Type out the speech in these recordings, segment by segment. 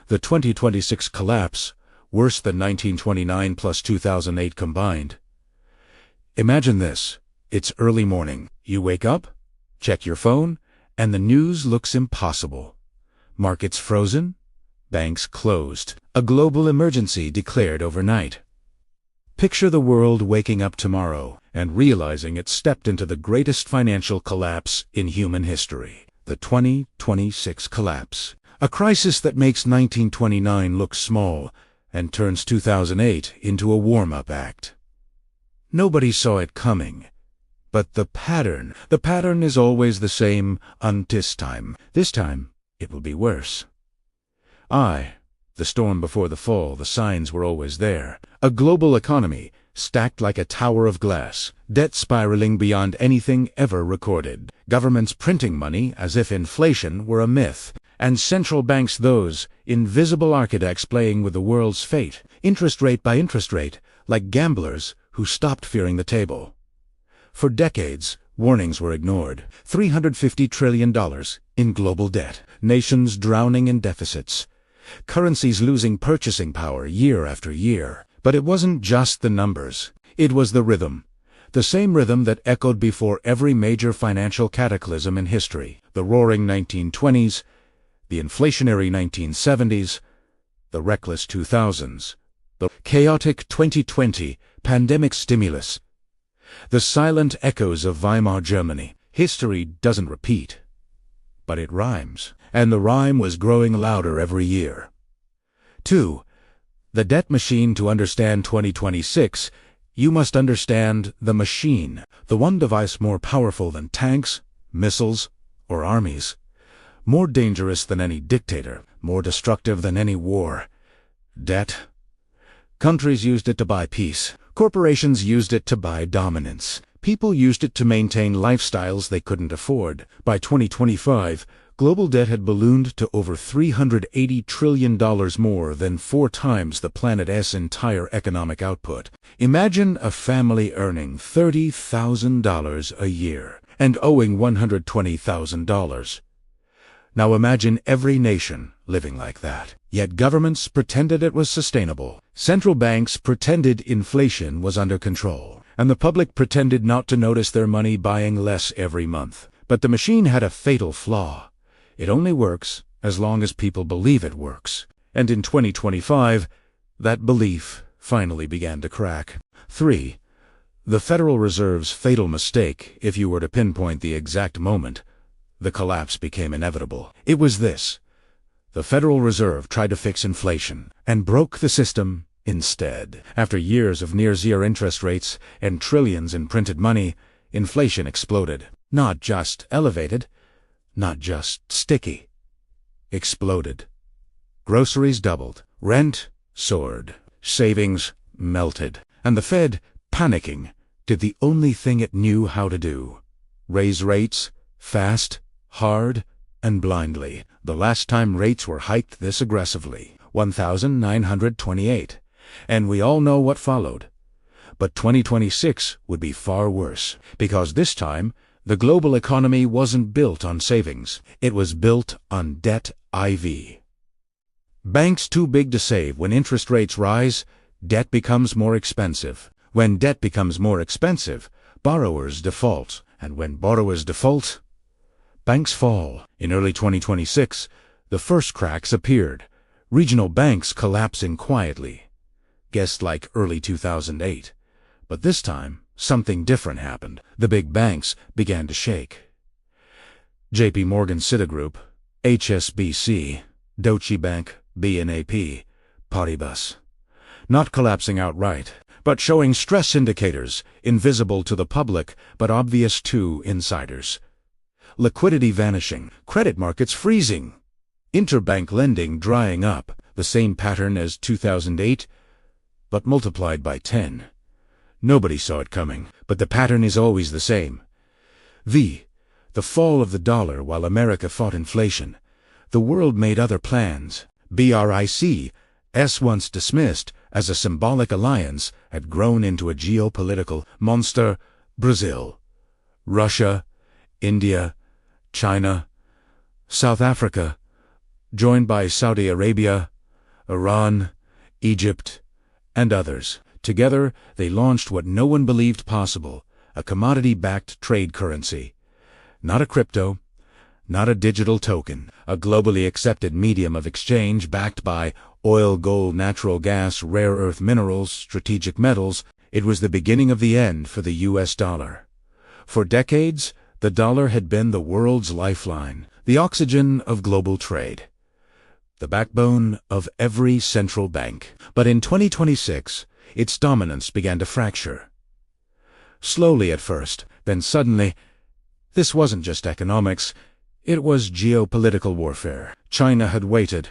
The 2026 collapse, worse than 1929 plus 2008 combined. Imagine this. It's early morning. You wake up, check your phone, and the news looks impossible. Markets frozen, banks closed. A global emergency declared overnight. Picture the world waking up tomorrow and realizing it stepped into the greatest financial collapse in human history. The 2026 collapse. A crisis that makes 1929 look small and turns 2008 into a warm-up act. Nobody saw it coming. But the pattern is always the same this time. This time, it will be worse. The storm before the fall, the signs were always there. A global economy, stacked like a tower of glass, debt spiraling beyond anything ever recorded, governments printing money as if inflation were a myth, and central banks those invisible architects playing with the world's fate, interest rate by interest rate, like gamblers who stopped fearing the table. For decades, warnings were ignored. $350 trillion in global debt, nations drowning in deficits, currencies losing purchasing power year after year. But it wasn't just the numbers. It was the rhythm. The same rhythm that echoed before every major financial cataclysm in history. The roaring 1920s, the inflationary 1970s, the reckless 2000s, the chaotic 2020 pandemic stimulus, the silent echoes of Weimar Germany. History doesn't repeat, but it rhymes. And the rhyme was growing louder every year. 2. The debt machine. To understand 2026, you must understand the machine, the one device more powerful than tanks, missiles, or armies, more dangerous than any dictator, more destructive than any war. Debt. Countries used it to buy peace. Corporations used it to buy dominance. People used it to maintain lifestyles they couldn't afford. By 2025, global debt had ballooned to over $380 trillion, more than 4 times the planet's entire economic output. Imagine a family earning $30,000 a year and owing $120,000. Now imagine every nation living like that. Yet governments pretended it was sustainable. Central banks pretended inflation was under control. And the public pretended not to notice their money buying less every month. But the machine had a fatal flaw. It only works as long as people believe it works. And in 2025, that belief finally began to crack. 3. The Federal Reserve's fatal mistake. If you were to pinpoint the exact moment the collapse became inevitable, it was this. The Federal Reserve tried to fix inflation and broke the system instead. After years of near-zero interest rates and trillions in printed money, inflation exploded. Not just elevated, not just sticky. Exploded. Groceries doubled. Rent soared. Savings melted. And the Fed, panicking, did the only thing it knew how to do. Raise rates, fast, hard, and blindly. The last time rates were hiked this aggressively, 1928. And we all know what followed. But 2026 would be far worse, because this time, the global economy wasn't built on savings. It was built on debt IV. Banks too big to save. When interest rates rise, debt becomes more expensive. When debt becomes more expensive, borrowers default. And when borrowers default, banks fall. In early 2026, the first cracks appeared. Regional banks collapsing quietly. Guessed like early 2008. But this time, something different happened. The big banks began to shake. JP Morgan, Citigroup, HSBC, Deutsche Bank, BNP, Paribas. Not collapsing outright, but showing stress indicators, invisible to the public but obvious to insiders. Liquidity vanishing, credit markets freezing, interbank lending drying up, the same pattern as 2008, but multiplied by 10. Nobody saw it coming, but the pattern is always the same. The fall of the dollar while America fought inflation. The world made other plans. BRICS, once dismissed as a symbolic alliance, had grown into a geopolitical monster. Brazil, Russia, India, China, South Africa, joined by Saudi Arabia, Iran, Egypt, and others. Together, they launched what no one believed possible, a commodity-backed trade currency. Not a crypto, not a digital token, a globally accepted medium of exchange backed by oil, gold, natural gas, rare earth minerals, strategic metals. It was the beginning of the end for the US dollar. For decades, the dollar had been the world's lifeline, the oxygen of global trade, the backbone of every central bank. But in 2026, its dominance began to fracture. Slowly at first, then suddenly. This wasn't just economics, it was geopolitical warfare. China had waited,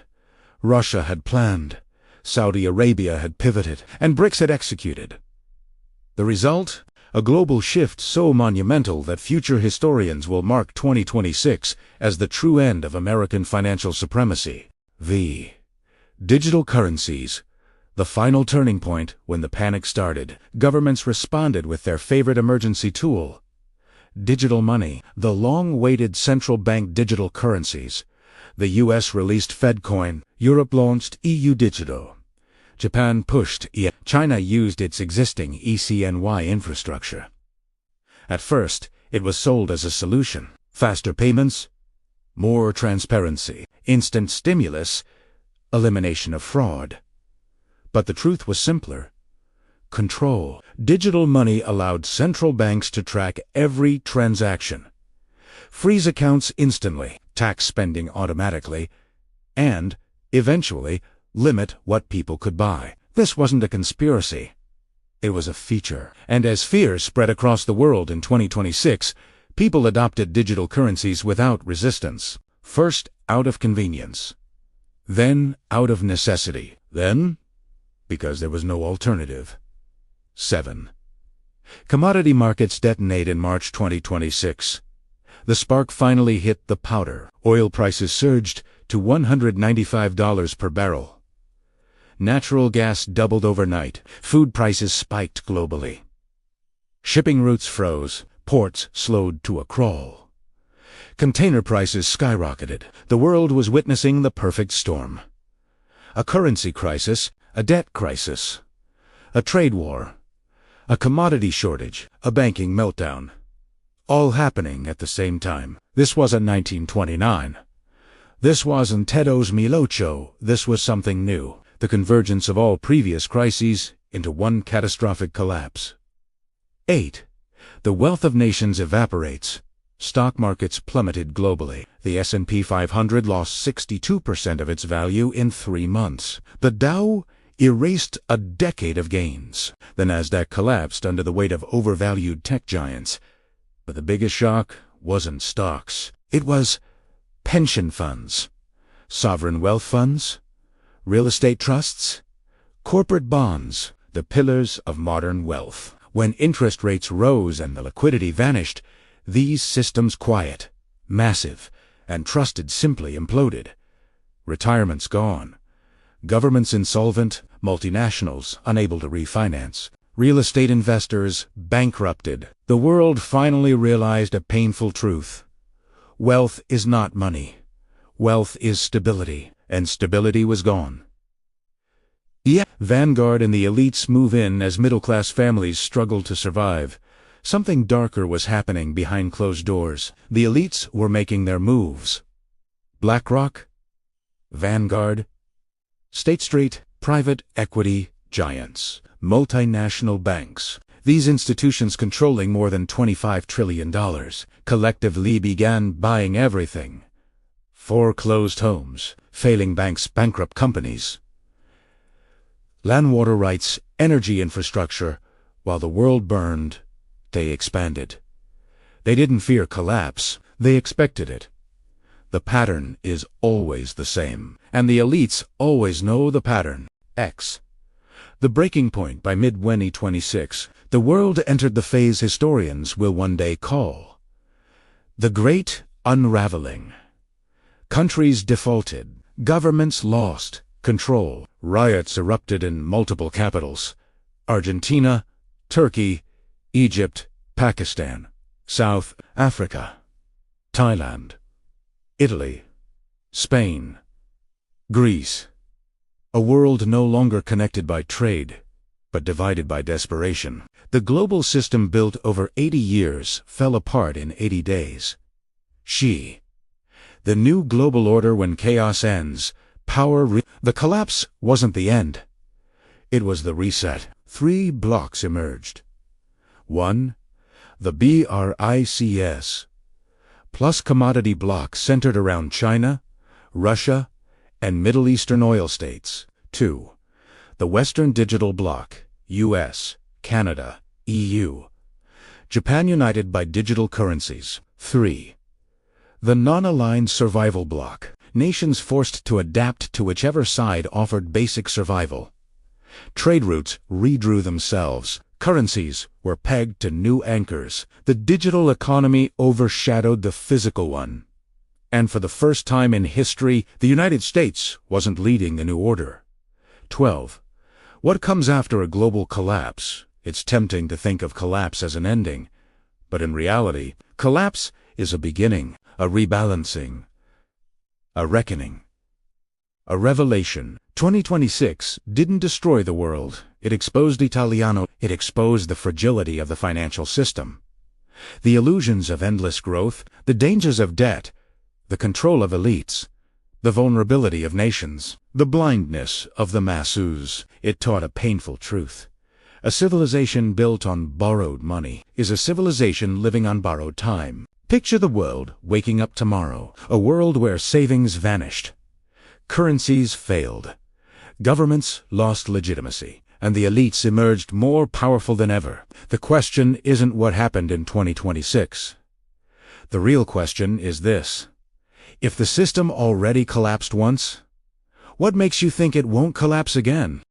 Russia had planned, Saudi Arabia had pivoted, and BRICS had executed. The result? A global shift so monumental that future historians will mark 2026 as the true end of American financial supremacy. Digital currencies. The final turning point when the panic started. Governments responded with their favorite emergency tool. Digital money, the long-awaited central bank digital currencies. The US released FedCoin, Europe launched EU Digital. Japan pushed China used its existing ECNY infrastructure. At first, it was sold as a solution. Faster payments, more transparency, instant stimulus, elimination of fraud. But the truth was simpler. Control. Digital money allowed central banks to track every transaction, freeze accounts instantly, tax spending automatically, and, eventually, limit what people could buy. This wasn't a conspiracy. It was a feature. And as fear spread across the world in 2026, people adopted digital currencies without resistance. First, out of convenience. Then, out of necessity. Then, because there was no alternative. 7. Commodity markets detonate in March 2026. The spark finally hit the powder. Oil prices surged to $195 per barrel. Natural gas doubled overnight. Food prices spiked globally. Shipping routes froze. Ports slowed to a crawl. Container prices skyrocketed. The world was witnessing the perfect storm. A currency crisis, a debt crisis, a trade war, a commodity shortage, a banking meltdown. All happening at the same time. This wasn't 1929. This wasn't Tedros Milocho. This was something new. The convergence of all previous crises into one catastrophic collapse. 8. The wealth of nations evaporates. Stock markets plummeted globally. The S&P 500 lost 62% of its value in 3 months. The Dow erased a decade of gains. The Nasdaq collapsed under the weight of overvalued tech giants. But the biggest shock wasn't stocks. It was pension funds, sovereign wealth funds, real estate trusts, corporate bonds, the pillars of modern wealth. When interest rates rose and the liquidity vanished, these systems, quiet, massive, and trusted, simply imploded. Retirements gone. Governments insolvent, multinationals unable to refinance, real estate investors bankrupted. The world finally realized a painful truth. Wealth is not money. Wealth is stability, and stability was gone. Vanguard and the elites move in as middle-class families struggle to survive. Something darker was happening behind closed doors. The elites were making their moves. BlackRock, Vanguard, State Street, private equity giants, multinational banks. These institutions controlling more than $25 trillion collectively began buying everything. Foreclosed homes, failing banks, bankrupt companies, land water rights, energy infrastructure. While the world burned, they expanded. They didn't fear collapse, they expected it. The pattern is always the same, and the elites always know the pattern. The breaking point. By mid-2026, the world entered the phase historians will one day call the Great Unraveling. Countries defaulted, governments lost control, riots erupted in multiple capitals: Argentina, Turkey, Egypt, Pakistan, South Africa, Thailand, Italy, Spain, Greece, A world no longer connected by trade, but divided by desperation. The global system built over 80 years fell apart in 80 days. The new global order when chaos ends, The collapse wasn't the end. It was the reset. 3 blocks emerged. 1. The BRICS plus commodity bloc centered around China, Russia, and Middle Eastern oil states. 2. The Western digital bloc, US, Canada, EU. Japan united by digital currencies. 3. The non-aligned survival bloc, nations forced to adapt to whichever side offered basic survival. Trade routes redrew themselves. Currencies were pegged to new anchors. The digital economy overshadowed the physical one. And for the first time in history, the United States wasn't leading the new order. 12. What comes after a global collapse? It's tempting to think of collapse as an ending. But in reality, collapse is a beginning, a rebalancing, a reckoning, a revelation. 2026 didn't destroy the world. It exposed Italiano. It exposed the fragility of the financial system, the illusions of endless growth, the dangers of debt, the control of elites, the vulnerability of nations, the blindness of the masses. It taught a painful truth. A civilization built on borrowed money is a civilization living on borrowed time. Picture the world waking up tomorrow, a world where savings vanished, currencies failed, governments lost legitimacy, and the elites emerged more powerful than ever. The question isn't what happened in 2026. The real question is this: if the system already collapsed once, what makes you think it won't collapse again?